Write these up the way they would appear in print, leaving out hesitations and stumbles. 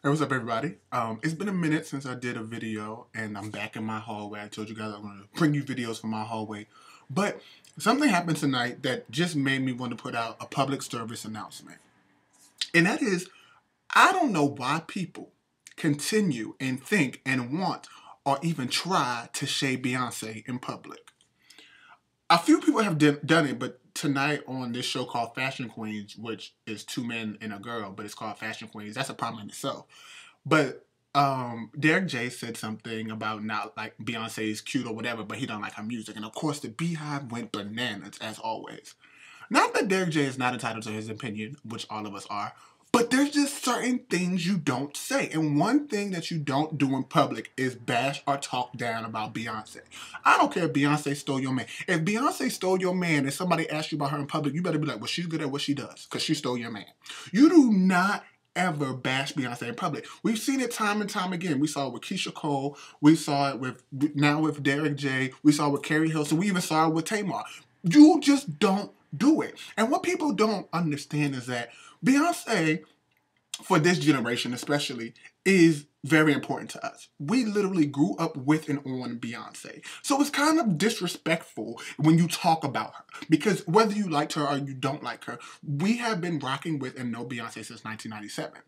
Hey, what's up, everybody? It's been a minute since I did a video, and I'm back in my hallway. I told you guys I'm going to bring you videos from my hallway. But something happened tonight that just made me want to put out a public service announcement. And that is, I don't know why people continue and think and want or even try to shade Beyonce in public. A few people have done it, but tonight on this show called Fashion Queens, which is two men and a girl, but it's called Fashion Queens, that's a problem in itself. But Derek J said something about not like Beyonce is cute or whatever, but he don't like her music. And of course, the Beyhive went bananas as always. Not that Derek J is not entitled to his opinion, which all of us are, but there's just certain things you don't say. And one thing that you don't do in public is bash or talk down about Beyonce. I don't care if Beyonce stole your man. If Beyonce stole your man and somebody asks you about her in public, you better be like, well, she's good at what she does because she stole your man. You do not ever bash Beyonce in public. We've seen it time and time again. We saw it with Keisha Cole. We saw it with Derek J. We saw it with Carrie Hilson. We even saw it with Tamar. You just don't do it. And what people don't understand is that Beyonce, for this generation especially, is very important to us. We literally grew up with and on Beyonce. So it's kind of disrespectful when you talk about her. Because whether you liked her or you don't like her, we have been rocking with and know Beyonce since 1997.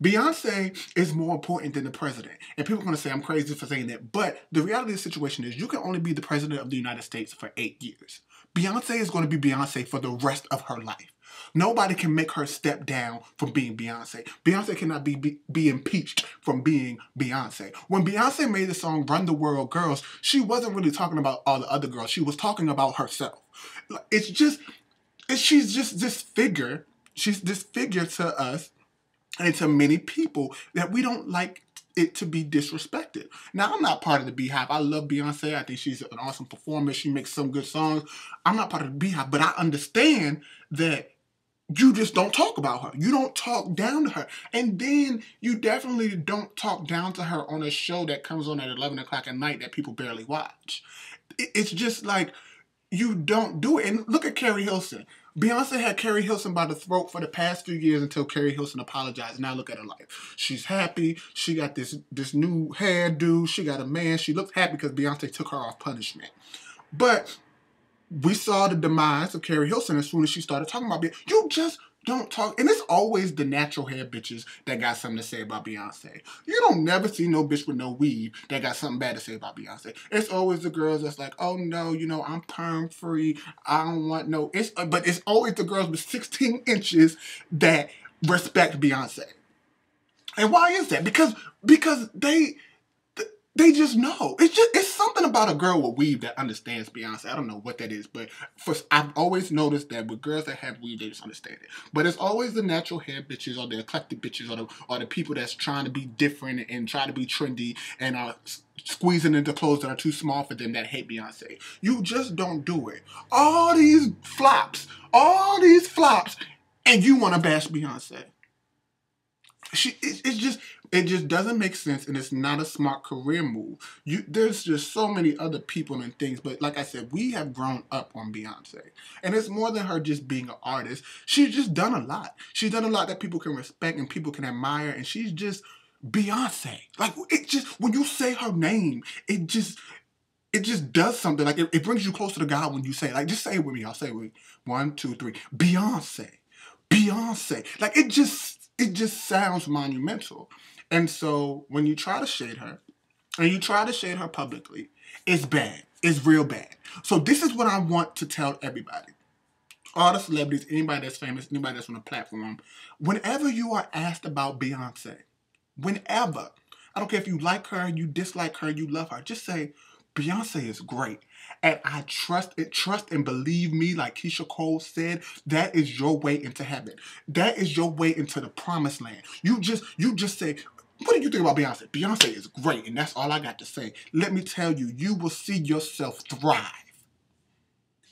Beyonce is more important than the president. And people are going to say I'm crazy for saying that. But the reality of the situation is you can only be the president of the United States for 8 years. Beyonce is going to be Beyonce for the rest of her life. Nobody can make her step down from being Beyonce. Beyonce cannot be impeached from being Beyonce. When Beyonce made the song Run the World Girls, she wasn't really talking about all the other girls. She was talking about herself. She's just this figure. She's this figure to us and to many people that we don't like it to be disrespected. Now, I'm not part of the Beyhive. I love Beyonce. I think she's an awesome performer. She makes some good songs. I'm not part of the Beyhive, but I understand that you just don't talk about her. You don't talk down to her. And then you definitely don't talk down to her on a show that comes on at 11 o'clock at night that people barely watch. It's just like, you don't do it. And look at Carrie Hilson. Beyonce had Carrie Hilson by the throat for the past few years until Carrie Hilson apologized. Now look at her life. She's happy. She got this new hairdo. She got a man. She looks happy because Beyonce took her off punishment. But we saw the demise of Carrie Hilson as soon as she started talking about Beyonce. You just don't talk. And it's always the natural hair bitches that got something to say about Beyonce. You don't never see no bitch with no weave that got something bad to say about Beyonce. It's always the girls that's like, oh no, I'm perm free. I don't want no. But it's always the girls with 16 inches that respect Beyonce. And why is that? Because they just know. It's something about a girl with weave that understands Beyonce. I don't know what that is, but I've always noticed that with girls that have weave, they just understand it. But it's always the natural hair bitches or the eclectic bitches or the people that's trying to be different and try to be trendy and are squeezing into clothes that are too small for them that hate Beyonce. You just don't do it. All these flops, and you want to bash Beyonce. It just doesn't make sense, and it's not a smart career move. There's just so many other people and things, but like I said, we have grown up on Beyonce, and it's more than her just being an artist. She's just done a lot. She's done a lot that people can respect and people can admire, and she's just Beyonce. Like, when you say her name, it just does something. Like, it brings you closer to God when you say it. Like, just say it with me. I'll say it with me. 1, 2, 3. Beyonce. Like, it just sounds monumental. And so when you try to shade her, and you try to shade her publicly, it's bad. It's real bad. So this is what I want to tell everybody. All the celebrities, anybody that's famous, anybody that's on a platform, whenever you are asked about Beyonce, whenever, I don't care if you like her, you dislike her, you love her, just say, Beyonce is great. And I trust and believe me, like Keisha Cole said, that is your way into heaven. That is your way into the promised land. You just say, what do you think about Beyonce? Beyonce is great, and that's all I got to say. Let me tell you, you will see yourself thrive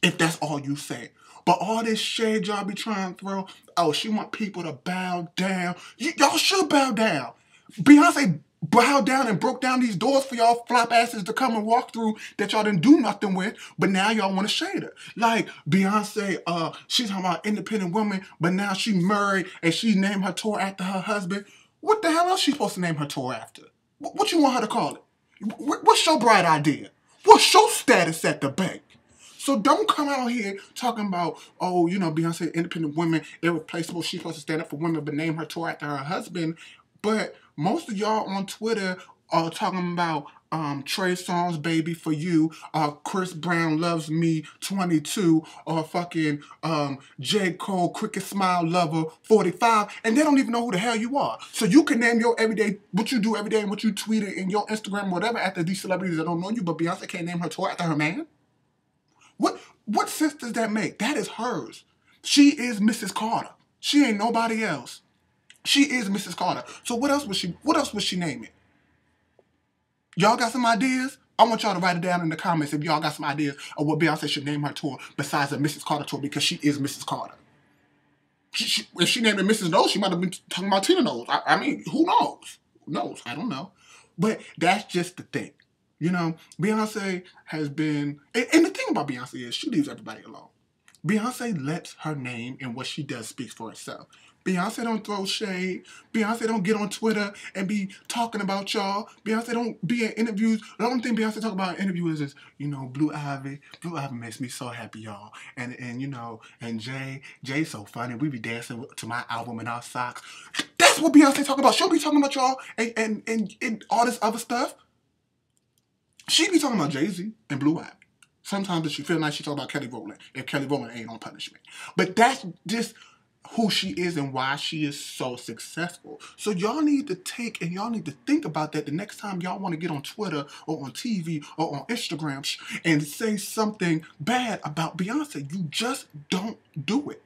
if that's all you say. But all this shade y'all be trying to throw, oh, she want people to bow down. Y'all should bow down. Beyonce bowed down and broke down these doors for y'all flop asses to come and walk through that y'all didn't do nothing with, but now y'all want to shade her. Like Beyonce, she's talking about independent woman, but now she married and she named her tour after her husband. What the hell else she supposed to name her tour after? What you want her to call it? What's your bright idea? What's your status at the bank? So don't come out here talking about, oh, you know, Beyonce, independent women, irreplaceable. She's supposed to stand up for women, but name her tour after her husband. But most of y'all on Twitter are talking about Trey Songz Baby for You, Chris Brown Loves Me 22, or fucking J. Cole Cricket Smile Lover 45, and they don't even know who the hell you are. So you can name your everyday, what you do every day and what you tweet in your Instagram, whatever, after these celebrities that don't know you, but Beyonce can't name her tour after her man? What sense does that make? That is hers. She is Mrs. Carter. She ain't nobody else. She is Mrs. Carter. So what else would she name it? Y'all got some ideas? I want y'all to write it down in the comments if y'all got some ideas of what Beyonce should name her tour besides the Mrs. Carter tour, because she is Mrs. Carter. If she named it Mrs. Nose, she might have been talking about Tina Nose. I mean, who knows? Who knows? I don't know. But that's just the thing. You know, Beyonce has been... And the thing about Beyonce is she leaves everybody alone. Beyonce lets her name and what she does speaks for itself. Beyonce don't throw shade. Beyonce don't get on Twitter and be talking about y'all. Beyonce don't be in interviews. The only thing Beyonce talk about in interviews is, you know, Blue Ivy. Blue Ivy makes me so happy, y'all. And you know, and Jay's so funny. We be dancing to my album in our socks. That's what Beyonce talk about. She'll be talking about y'all and all this other stuff. She be talking about Jay-Z and Blue Ivy. Sometimes if she feel nice, she talk about Kelly Rowland, if Kelly Rowland ain't on punishment. But that's just who she is and why she is so successful. So y'all need to take and y'all need to think about that the next time y'all want to get on Twitter or on TV or on Instagram and say something bad about Beyonce. You just don't do it.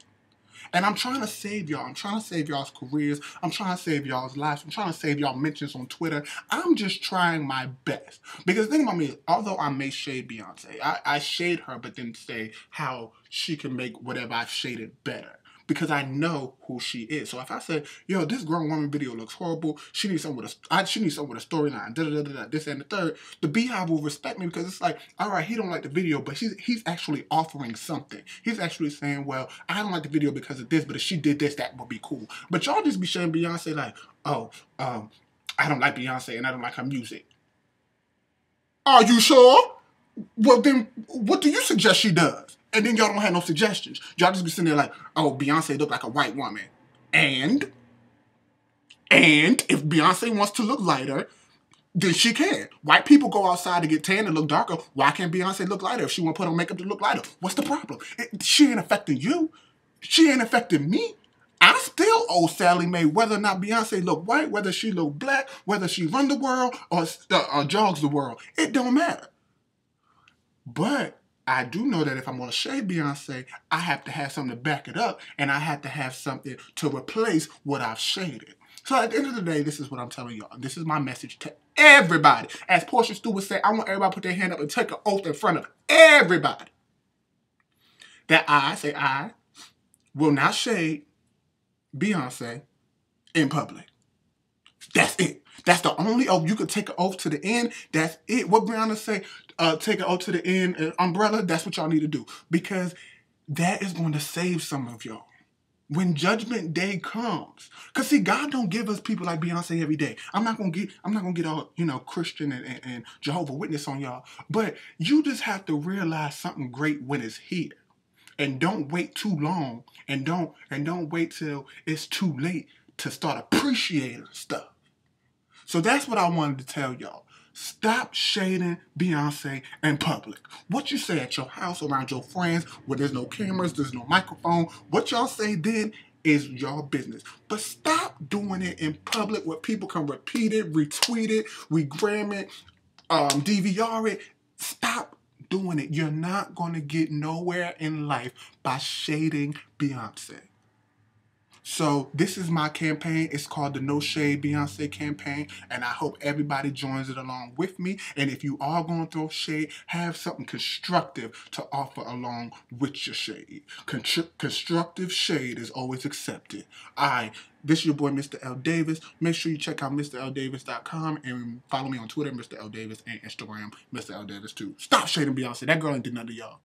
And I'm trying to save y'all. I'm trying to save y'all's careers. I'm trying to save y'all's lives. I'm trying to save y'all mentions on Twitter. I'm just trying my best. Because the thing about me, although I may shade Beyonce, I shade her, but then say how she can make whatever I've shaded better. Because I know who she is. So if I say, yo, this grown woman video looks horrible, she needs something with a storyline, this and the third, the Beyhive will respect me because it's like, all right, he don't like the video, but he's actually offering something. He's actually saying, well, I don't like the video because of this, but if she did this, that would be cool. But y'all just be showing Beyonce like, oh, I don't like Beyonce and I don't like her music. Are you sure? Well, then what do you suggest she does? And then y'all don't have no suggestions. Y'all just be sitting there like, oh, Beyonce look like a white woman. And if Beyonce wants to look lighter, then she can. White people go outside to get tan and look darker. Why can't Beyonce look lighter if she want to put on makeup to look lighter? What's the problem? She ain't affecting you. She ain't affecting me. I still owe Sally Mae whether or not Beyonce look white, whether she look black, whether she run the world or jogs the world. It don't matter. But I do know that if I'm going to shade Beyonce, I have to have something to back it up, and I have to have something to replace what I've shaded. So at the end of the day, this is what I'm telling y'all. This is my message to everybody. As Portia Stewart said, I want everybody to put their hand up and take an oath in front of everybody that I will not shade Beyonce in public. That's it. That's the only oath. You could take an oath to the end. That's it. What Brianna say, take an oath to the end, umbrella, that's what y'all need to do. Because that is going to save some of y'all. When judgment day comes. Because see, God don't give us people like Beyonce every day. I'm not gonna get all, you know, Christian and Jehovah's Witness on y'all. But you just have to realize something great when it's here. And don't wait too long. And don't wait till it's too late to start appreciating stuff. So that's what I wanted to tell y'all. Stop shading Beyonce in public. What you say at your house, around your friends, where there's no cameras, there's no microphone, what y'all say then is your business. But stop doing it in public where people can repeat it, retweet it, regram it, DVR it. Stop doing it. You're not going to get nowhere in life by shading Beyonce. So this is my campaign. It's called the No Shade Beyonce campaign, and I hope everybody joins it along with me. And if you are going to throw shade, have something constructive to offer along with your shade. Constructive shade is always accepted. This is your boy, mrLdavis. Make sure you check out mrLdavis.com and follow me on Twitter, mrLdavis, and Instagram, mrLdavis too. Stop shading Beyonce. That girl ain't did nothing to y'all.